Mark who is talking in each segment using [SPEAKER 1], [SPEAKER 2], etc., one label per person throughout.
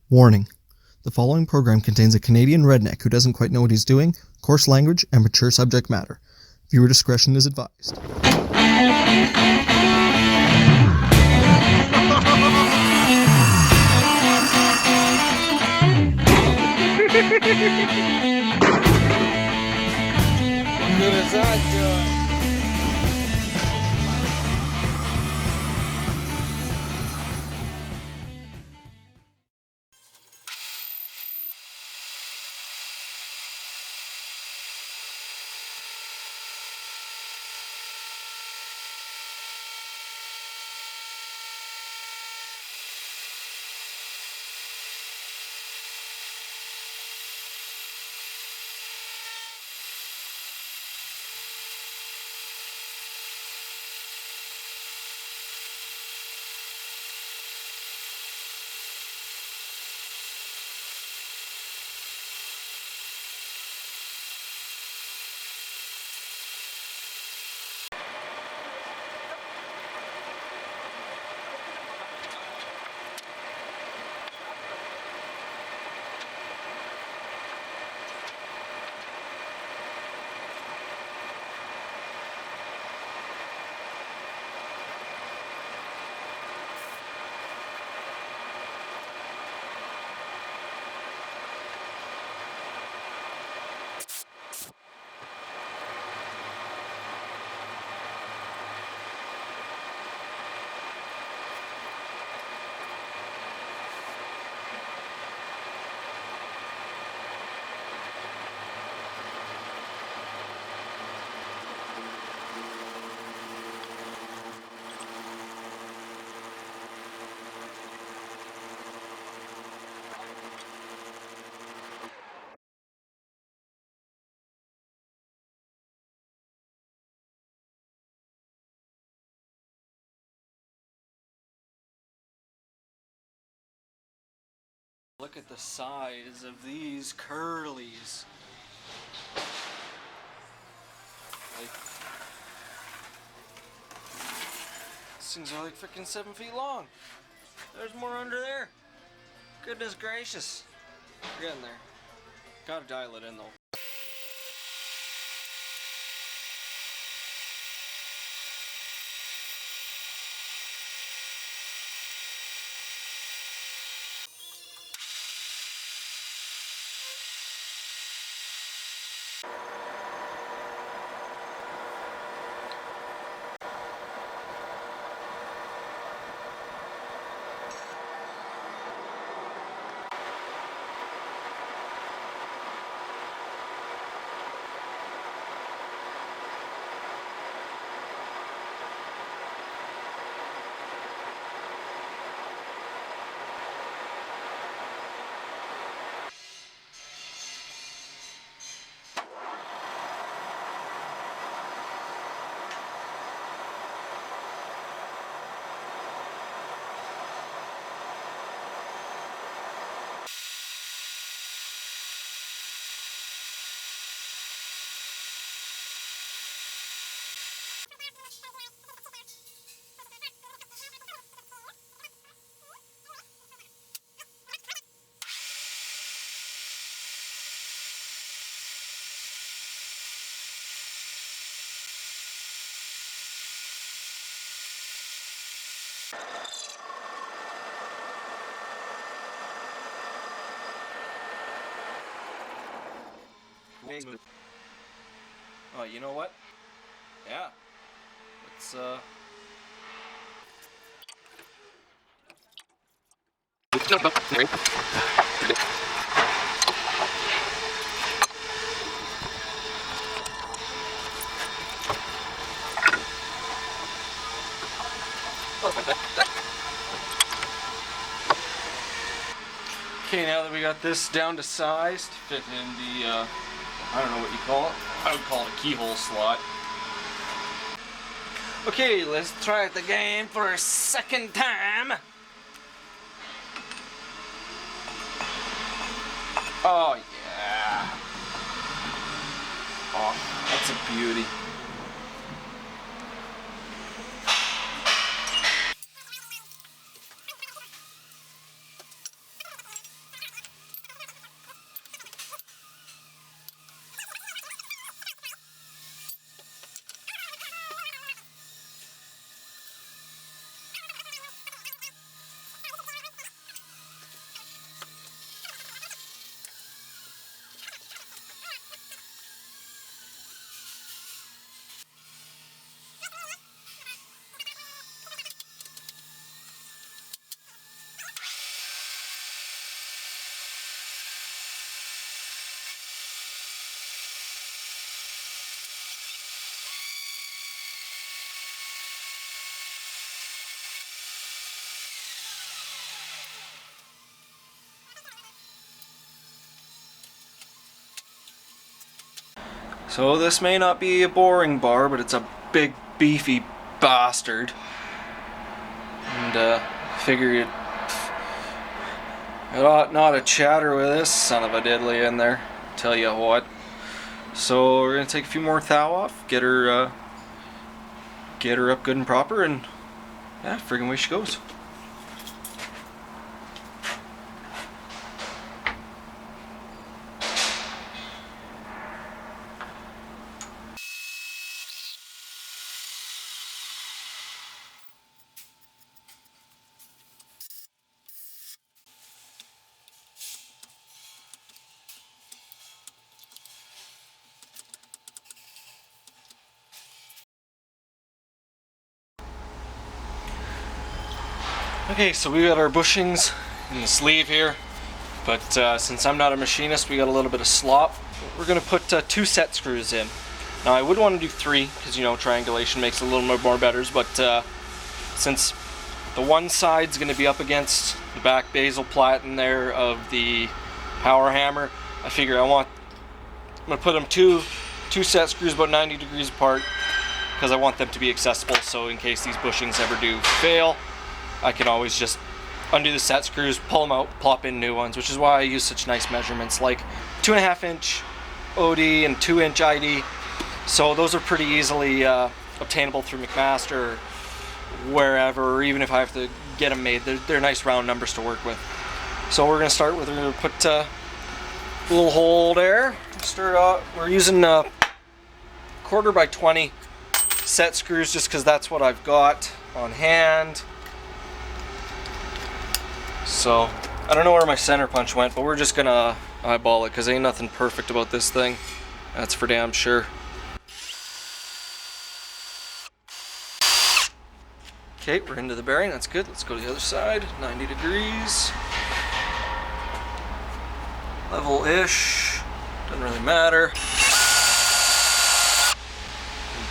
[SPEAKER 1] Warning. The following program contains a Canadian redneck who doesn't quite know what he's doing, coarse language, and mature subject matter. Viewer discretion is advised.
[SPEAKER 2] What good is that doing? Look at the size of these curlies. Like, these things are like freaking 7 feet long. There's more under there. Goodness gracious. We're getting there. Gotta dial it in though. Oh, you know what? Yeah. Let's Okay, now that we got this down to size to fit in the, I don't know what you call it. I would call it a keyhole slot. Okay, let's try the game for a second time. Oh, yeah. Oh, that's a beauty. So this may not be a boring bar, but it's a big beefy bastard. And figure it ought not to chatter with this son of a diddly in there, tell you what. So we're gonna take a few more thou off, get her up good and proper, and yeah, friggin' away she goes. Okay, so we got our bushings in the sleeve here, but since I'm not a machinist, we got a little bit of slop. We're going to put 2 set screws in. Now I would want to do 3, because you know, triangulation makes it a little more betters, but since the one side's going to be up against the back basal platen there of the power hammer, I figure I'm going to put them two set screws about 90 degrees apart, because I want them to be accessible, so in case these bushings ever do fail, I can always just undo the set screws, pull them out, plop in new ones, which is why I use such nice measurements like 2.5 inch OD and 2 inch ID. So those are pretty easily obtainable through McMaster or wherever, or even if I have to get them made, they're nice round numbers to work with. So we're going to start with, we're going to put a little hole there. Start out, we're using 1/4 by 20 set screws just because that's what I've got on hand. So, I don't know where my center punch went, but we're just gonna eyeball it because ain't nothing perfect about this thing. That's for damn sure. Okay, we're into the bearing, that's good. Let's go to the other side, 90 degrees. Level-ish, doesn't really matter.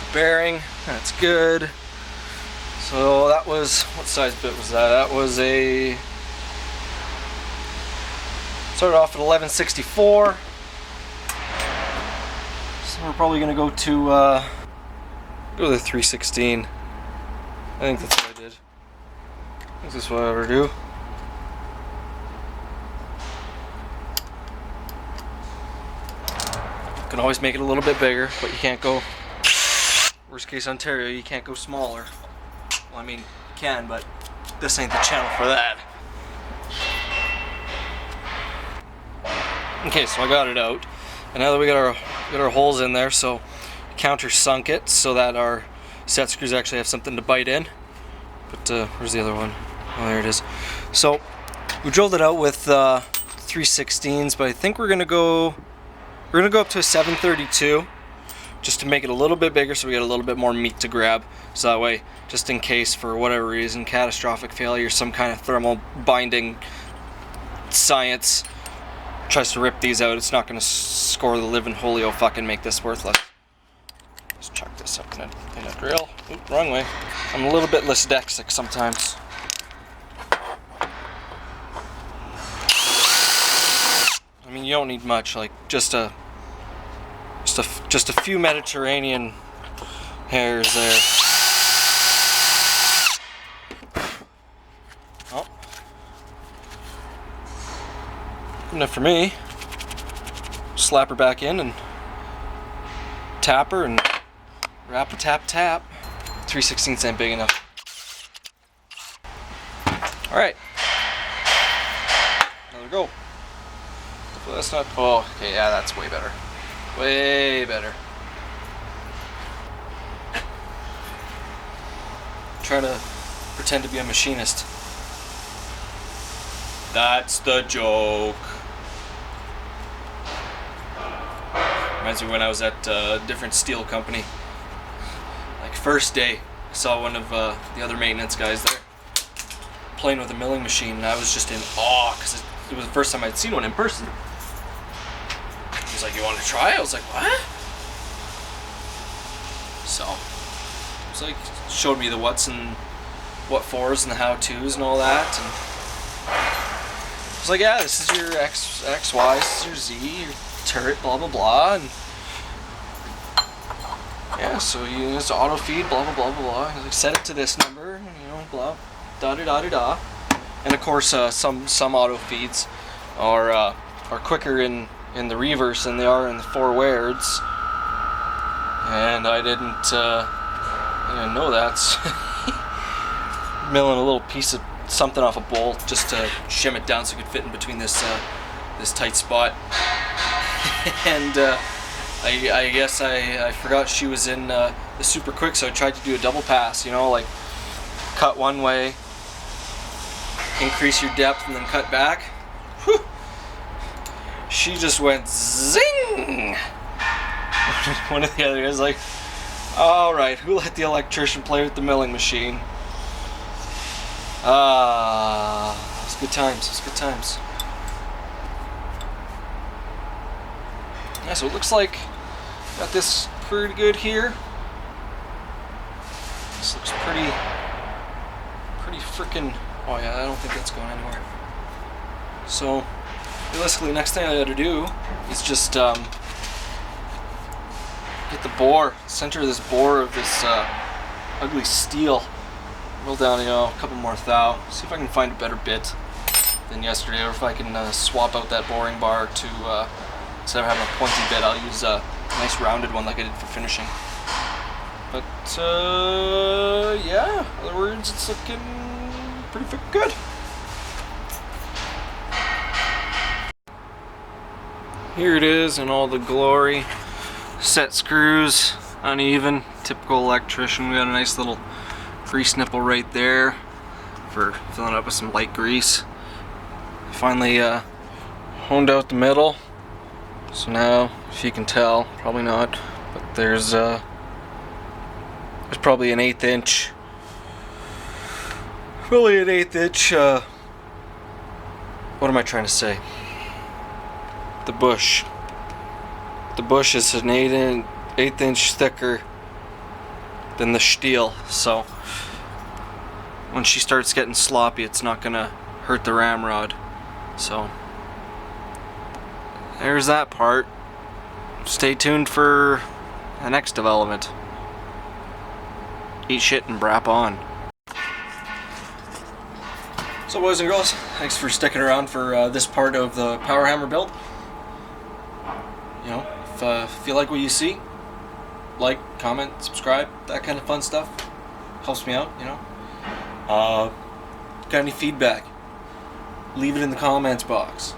[SPEAKER 2] The bearing, that's good. So that was, what size bit was that? That was a... Started off at 1164, so we're probably going to go to the 316. I think that's what I did. I think that's what I ever do. You can always make it a little bit bigger, but you can't go, worst case Ontario, you can't go smaller. Well, I mean, you can, but this ain't the channel for that. Okay, so I got it out, and now that we got our holes in there, so countersunk it so that our set screws actually have something to bite in. But where's the other one? Oh, there it is. So we drilled it out with 3/16s, but I think we're gonna go up to a 732 just to make it a little bit bigger, so we got a little bit more meat to grab. So that way, just in case for whatever reason, catastrophic failure, some kind of thermal binding science tries to rip these out, it's not going to score the living holio fucking make this worthless. Let's chuck this up in a drill. Oop, wrong way. I'm a little bit dyslexic sometimes. I mean, you don't need much, like just a few Mediterranean hairs there. Oh. Good enough for me. Slap her back in and tap her and wrap a tap. 3/16 ain't big enough. Alright. Another go. Hopefully that's not. Oh, okay, yeah, that's way better. Way better. Try to pretend to be a machinist. That's the joke. Reminds me when I was at a different steel company. Like first day, I saw one of the other maintenance guys there playing with a milling machine, and I was just in awe because it was the first time I'd seen one in person. He was like, "You want to try?" I was like, "What?" So, it's like showed me the what's and what fors and the how tos and all that, and I was like, "Yeah, this is your X, Y, this is your Z, your turret, blah blah blah." And yeah, so you use auto feed, blah blah blah blah blah. Like, set it to this number, you know, blah, da da da da da. And of course, some auto feeds are quicker in the reverse than they are in the forwards. And I didn't know that. Milling a little piece of something off a bolt just to shim it down so it could fit in between this tight spot. And I guess I forgot she was in the super quick, so I tried to do a double pass, you know, like cut one way, increase your depth, and then cut back. Whew. She just went zing! One of the other guys like, alright, who let the electrician play with the milling machine? It was good times, it was good times. Yeah, so it looks like got this pretty good here. This looks pretty freaking. Oh yeah, I don't think that's going anywhere. So realistically, next thing I got to do is just get the bore, center of this bore of this ugly steel. Roll down, you know, a couple more thou. See if I can find a better bit than yesterday, or if I can swap out that boring bar to. Instead of having a pointy bit, I'll use a nice rounded one like I did for finishing. But, yeah, in other words, it's looking pretty freaking good. Here it is in all the glory. Set screws, uneven, typical electrician. We got a nice little grease nipple right there for filling it up with some light grease. Finally honed out the middle. So now, if you can tell, probably not, but there's probably an 1/8 inch, really an 1/8 inch, what am I trying to say? The bush is an 1/8 inch thicker than the steel, so when she starts getting sloppy, it's not gonna hurt the ramrod. So there's that part. Stay tuned for the next development. Eat shit and brap on. So boys and girls, thanks for sticking around for this part of the power hammer build. You know, if you like what you see, like, comment, subscribe, that kind of fun stuff. Helps me out, you know. Got any feedback? Leave it in the comments box.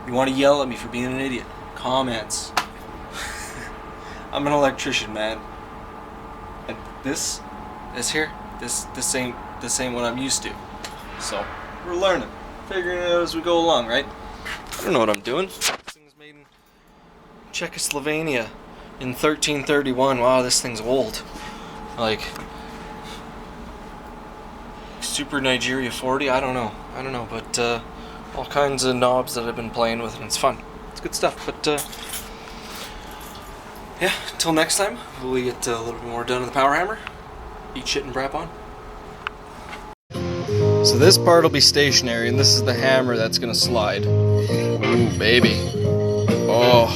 [SPEAKER 2] You want to yell at me for being an idiot? Comments. I'm an electrician, man. And this ain't what I'm used to. So we're learning, figuring it out as we go along, right? I don't know what I'm doing. This thing was made in Czechoslovakia in 1331. Wow, this thing's old. Like Super Nigeria 40. I don't know, but all kinds of knobs that I've been playing with, and it's fun. It's good stuff, but yeah, until next time, we'll get a little bit more done with the power hammer. Eat shit and brap on. So this part will be stationary, and this is the hammer that's gonna slide. Ooh, baby. Oh.